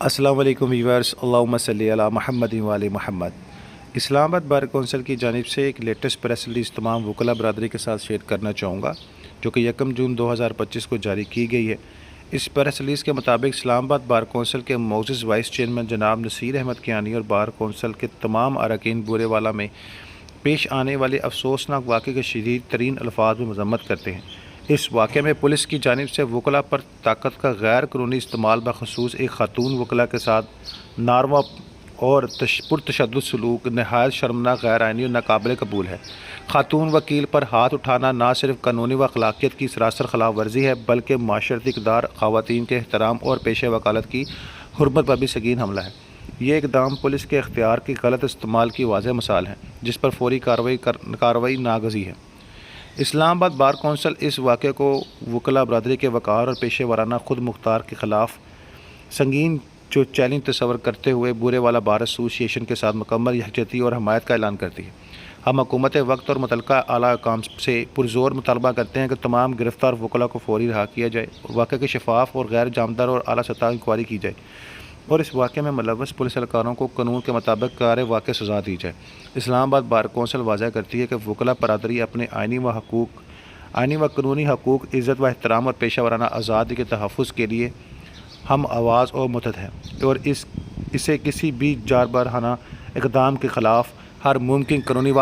السلام علیکم ویورز، اللہم صلی علی محمد و علی محمد۔ اسلام آباد بار کونسل کی جانب سے ایک لیٹسٹ پریس ریلیز تمام وکلاء برادری کے ساتھ شیئر کرنا چاہوں گا، جو کہ 1 جون 2025 کو جاری کی گئی ہے۔ اس پریس ریلیز کے مطابق اسلام آباد بار کونسل کے معزز وائس چیئرمین جناب نصیر احمد کیانی اور بار کونسل کے تمام اراکین بورے والا میں پیش آنے والے افسوسناک واقعے کے شدید ترین الفاظ میں مذمت کرتے ہیں۔ اس واقعے میں پولیس کی جانب سے وکلاء پر طاقت کا غیر قانونی استعمال بخصوص ایک خاتون وکلا کے ساتھ ناروا اور پرتشدد سلوک نہایت شرمناک، غیر آئینی اور ناقابل قبول ہے۔ خاتون وکیل پر ہاتھ اٹھانا نہ صرف قانونی و اخلاقیات کی سراسر خلاف ورزی ہے، بلکہ معاشرتی اقدار، خواتین کے احترام اور پیشہ وکالت کی حرمت پر بھی سنگین حملہ ہے۔ یہ اقدام پولیس کے اختیار کی غلط استعمال کی واضح مثال ہے، جس پر فوری کارروائی ناگزیر ہے۔ اسلام آباد بار کونسل اس واقعے کو وکلاء برادری کے وقار اور پیشہ ورانہ خود مختار کے خلاف سنگین چیلنج تصور کرتے ہوئے بورے والا بار ایسوسی ایشن کے ساتھ مکمل یکجہتی اور حمایت کا اعلان کرتی ہے۔ ہم حکومت وقت اور متعلقہ اعلیٰ حکام سے پرزور مطالبہ کرتے ہیں کہ تمام گرفتار وکلاء کو فوری رہا کیا جائے، واقعے کی شفاف اور غیر جانبدار اور اعلیٰ سطح انکوائری کی جائے اور اس واقعے میں ملوث پولیس اہلکاروں کو قانون کے مطابق کار واقع سزا دی جائے۔ اسلام آباد بار کونسل واضح کرتی ہے کہ وکلاء برادری اپنے آئینی و قانونی حقوق، عزت و احترام اور پیشہ ورانہ آزادی کے تحفظ کے لیے ہم آواز اور متحد ہے، اور اسے کسی بھی جانبدارانہ اقدام کے خلاف ہر ممکن قانونی و